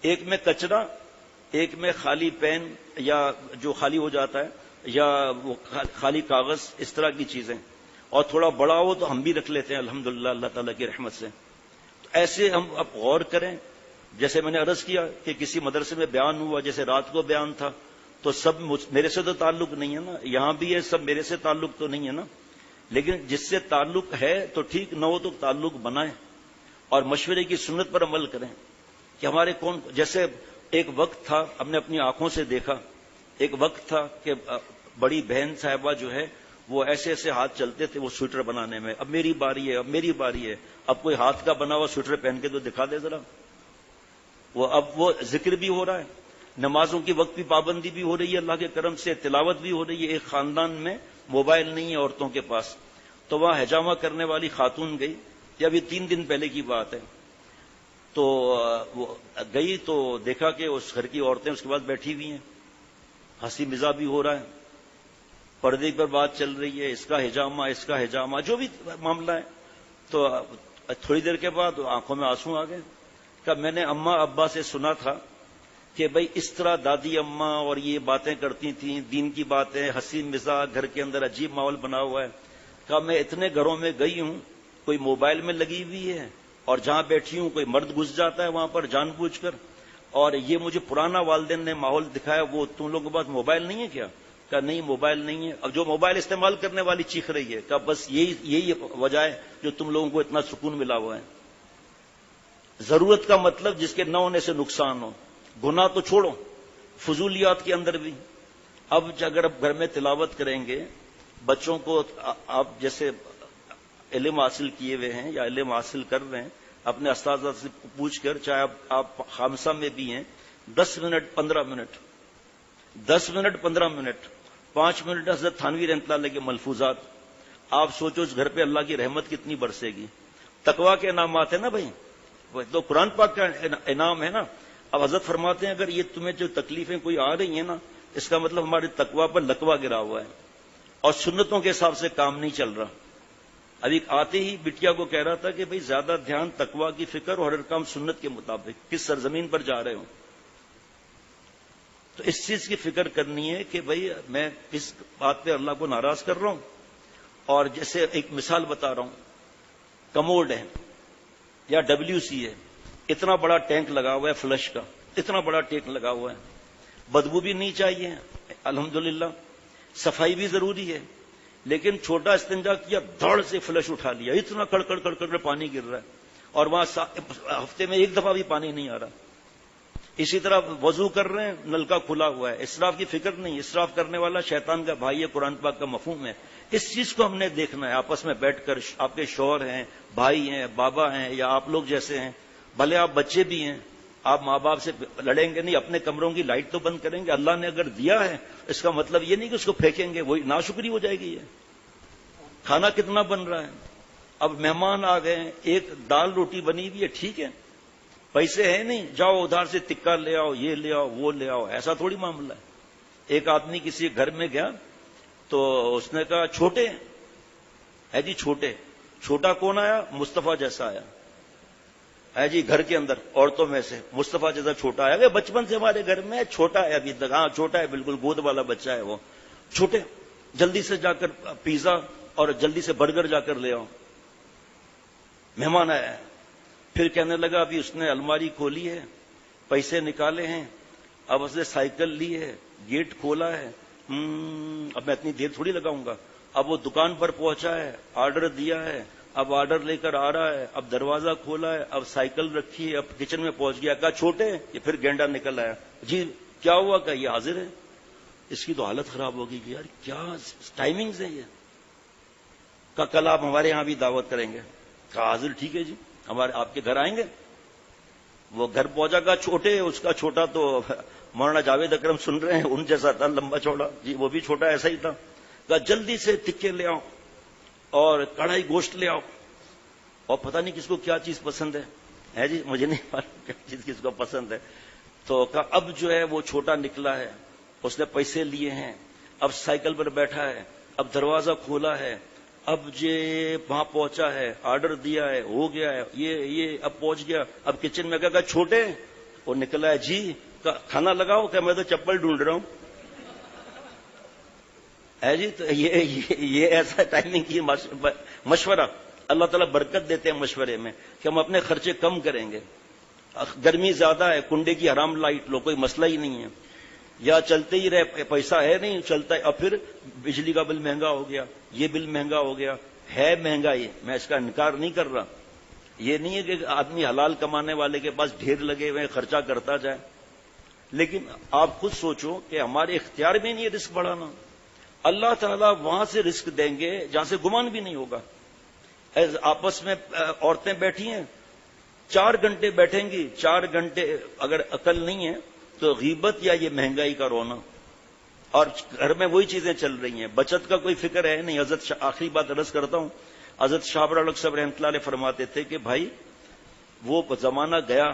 ایک میں کچرا، ایک میں خالی پین یا جو خالی ہو جاتا ہے، یا وہ خالی کاغذ، اس طرح کی چیزیں، اور تھوڑا بڑا ہو تو ہم بھی رکھ لیتے ہیں الحمدللہ اللہ تعالیٰ کی رحمت سے. تو ایسے ہم اب غور کریں. جیسے میں نے عرض کیا کہ کسی مدرسے میں بیان ہوا، جیسے رات کو بیان تھا، تو سب میرے سے تو تعلق نہیں ہے نا، یہاں بھی ہے، سب میرے سے تعلق تو نہیں ہے نا، لیکن جس سے تعلق ہے تو ٹھیک، نہ ہو تو تعلق بنائیں اور مشورے کی سنت پر عمل کریں. کہ ہمارے کون، جیسے ایک وقت تھا، ہم نے اپنی آنکھوں سے دیکھا، ایک وقت تھا کہ بڑی بہن صاحبہ جو ہے وہ ایسے ایسے ہاتھ چلتے تھے وہ سویٹر بنانے میں، اب میری باری ہے، اب میری باری ہے، اب کوئی ہاتھ کا بنا ہوا سویٹر پہن کے تو دکھا دے ذرا. اب وہ ذکر بھی ہو رہا ہے، نمازوں کی وقت بھی پابندی بھی ہو رہی ہے اللہ کے کرم سے، تلاوت بھی ہو رہی ہے. ایک خاندان میں موبائل نہیں ہے عورتوں کے پاس، تو وہاں حجامہ کرنے والی خاتون گئی، یہ ابھی 3 دن پہلے کی بات ہے. تو وہ گئی تو دیکھا کہ اس گھر کی عورتیں اس کے بعد بیٹھی ہوئی ہیں، ہنسی مزاح بھی ہو رہا ہے، پردے پر بات چل رہی ہے، اس کا حجامہ، اس کا حجامہ، جو بھی معاملہ ہے. تو تھوڑی دیر کے بعد آنکھوں میں آنسو آ گئے کہ میں نے اماں ابا سے سنا تھا کہ بھئی اس طرح دادی اماں اور یہ باتیں کرتی تھیں، دین کی باتیں، ہنسی مزاح، گھر کے اندر عجیب ماحول بنا ہوا ہے. کہا میں اتنے گھروں میں گئی ہوں، کوئی موبائل میں لگی ہوئی ہے، اور جہاں بیٹھی ہوں کوئی مرد گھس جاتا ہے وہاں پر جان بوجھ کر، اور یہ مجھے پرانا والدین نے ماحول دکھایا. وہ تم لوگوں کے پاس موبائل نہیں ہے کیا؟ کہا نہیں موبائل نہیں ہے. اب جو موبائل استعمال کرنے والی چیخ رہی ہے، کہا بس یہی وجہ ہے جو تم لوگوں کو اتنا سکون ملا ہوا ہے. ضرورت کا مطلب جس کے نہ ہونے سے نقصان ہو. گناہ تو چھوڑو، فضولیات کے اندر بھی. اب اگر آپ گھر میں تلاوت کریں گے، بچوں کو آپ جیسے علم حاصل کیے ہوئے ہیں یا علم حاصل کر رہے ہیں، اپنے اساتذہ سے پوچھ کر، چاہے آپ خامسہ میں بھی ہیں، 10 minute 15 minute 10 minute 15 minute 5 minute حضرت تھانوی رحمۃ اللہ علیہ کے ملفوظات، آپ سوچو اس گھر پہ اللہ کی رحمت کتنی برسے گی. تقویٰ کے انعامات ہیں نا بھائی، وہ تو قرآن پاک کا انعام ہے نا. اب حضرت فرماتے ہیں اگر یہ تمہیں جو تکلیفیں کوئی آ رہی ہیں نا، اس کا مطلب ہمارے تقویٰ پر لکوہ گرا ہوا ہے اور سنتوں کے حساب سے کام نہیں چل رہا. ابھی آتے ہی بٹیا کو کہہ رہا تھا کہ بھئی زیادہ دھیان تقویٰ کی فکر اور ہر کام سنت کے مطابق، کس سرزمین پر جا رہے ہوں. تو اس چیز کی فکر کرنی ہے کہ بھئی میں اس بات پہ اللہ کو ناراض کر رہا ہوں. اور جیسے ایک مثال بتا رہا ہوں، کموڈ ہے یا WC ہے، اتنا بڑا ٹینک لگا ہوا ہے فلش کا، اتنا بڑا ٹینک لگا ہوا ہے، بدبو بھی نہیں چاہیے الحمدللہ، صفائی بھی ضروری ہے، لیکن چھوٹا استنجا کیا، دھڑ سے فلش اٹھا لیا، اتنا کڑکڑ کڑکڑ پانی گر رہا ہے، اور وہاں ہفتے میں 1 دفعہ بھی پانی نہیں آ رہا. اسی طرح وضو کر رہے ہیں، نل کا کھلا ہوا ہے، اسراف کی فکر نہیں. اسراف کرنے والا شیطان کا بھائی ہے، قرآن پاک کا مفہوم ہے. اس چیز کو ہم نے دیکھنا ہے. آپس میں بیٹھ کر، آپ کے شوہر ہیں، بھائی ہیں، بابا ہیں، یا آپ لوگ جیسے ہیں، بھلے آپ بچے بھی ہیں، آپ ماں باپ سے لڑیں گے نہیں، اپنے کمروں کی لائٹ تو بند کریں گے. اللہ نے اگر دیا ہے اس کا مطلب یہ نہیں کہ اس کو پھینکیں گے، وہی ناشکری ہو جائے گی. یہ کھانا کتنا بن رہا ہے، اب مہمان آ گئے، ایک دال روٹی بنی ہوئی ہے، ٹھیک ہے، پیسے ہیں نہیں، جاؤ ادھر سے ٹکا لے آؤ، یہ لے آؤ، وہ لے آؤ. ایسا تھوڑی معاملہ ہے. ایک آدمی کسی گھر میں گیا تو اس نے کہا چھوٹے ہے جی، چھوٹا کون آیا؟ مصطفیٰ جیسا آیا ہے جی. گھر کے اندر عورتوں میں سے مصطفیٰ جیسا چھوٹا آیا. بچپن سے ہمارے گھر میں چھوٹا ہے ابھی تک. ہاں چھوٹا ہے، بالکل گود والا بچہ ہے وہ. چھوٹے، جلدی سے جا کر پیزا اور جلدی سے برگر جا کر لے آؤ. مہمان آیا ہے. پھر کہنے لگا ابھی اس نے الماری کھولی ہے، پیسے نکالے ہیں، اب اس نے سائیکل لی ہے، گیٹ کھولا ہے، اب میں اتنی دیر تھوڑی لگاؤں گا. اب وہ دکان پر پہنچا ہے، آرڈر دیا ہے، اب آرڈر لے کر آ رہا ہے، اب دروازہ کھولا ہے، اب سائیکل رکھی ہے، اب کچن میں پہنچ گیا. کہا چھوٹے، یہ پھر گینڈا نکل آیا. جی کیا ہوا؟ کہ یہ حاضر ہے. اس کی تو حالت خراب ہوگی کہ یار کیا ٹائمنگز ہے یہ. کہا کل آپ ہمارے یہاں بھی دعوت کریں گے. کہا حاضر، ٹھیک ہے جی، ہمارے آپ کے گھر آئیں گے. وہ گھر پہنچا. کہا چھوٹے، اس کا چھوٹا تو مولانا جاوید اکرم سن رہے ہیں ان جیسا تھا، لمبا چوڑا. جی وہ بھی چھوٹا ایسا ہی تھا. کہا جلدی سے ٹکے لے آؤ اور کڑھائی گوشت لے آؤ. اور پتہ نہیں کس کو کیا چیز پسند ہے جی، مجھے نہیں معلوم کیا چیز کس کو پسند ہے. تو کہا اب جو ہے وہ چھوٹا نکلا ہے، اس نے پیسے لیے ہیں، اب سائیکل پر بیٹھا ہے، اب دروازہ کھولا ہے، اب یہ وہاں پہنچا ہے، آرڈر دیا ہے، ہو گیا ہے، یہ اب پہنچ گیا. اب کچن میں کہا چھوٹے، وہ نکلا ہے جی کھانا لگاؤ کہ میں تو چپل ڈھونڈ رہا ہوں ہے جی. تو یہ ایسا ٹائمنگ کی مشورہ. اللہ تعالیٰ برکت دیتے ہیں مشورے میں کہ ہم اپنے خرچے کم کریں گے. گرمی زیادہ ہے, کنڈے کی حرام لائٹ لو, کوئی مسئلہ ہی نہیں ہے, یا چلتے ہی رہے, پیسہ ہے نہیں چلتا ہے. اب پھر بجلی کا بل مہنگا ہو گیا, یہ بل مہنگا ہو گیا, ہے مہنگائی, میں اس کا انکار نہیں کر رہا. یہ نہیں ہے کہ آدمی حلال کمانے والے کے پاس ڈھیر لگے ہوئے خرچہ کرتا جائے, لیکن آپ خود سوچو کہ ہمارے اختیار میں نہیں ہے رزق بڑھانا. اللہ تعالیٰ وہاں سے رزق دیں گے جہاں سے گمان بھی نہیں ہوگا. آپس میں عورتیں بیٹھی ہیں, 4 گھنٹے بیٹھیں گی, 4 گھنٹے اگر عقل نہیں ہے تو غیبت یا یہ مہنگائی کا رونا, اور گھر میں وہی چیزیں چل رہی ہیں, بچت کا کوئی فکر ہے نہیں. حضرت آخری بات عرض کرتا ہوں, حضرت شاہ برالک صاحب رحمۃ اللہ علیہ فرماتے تھے کہ بھائی وہ زمانہ گیا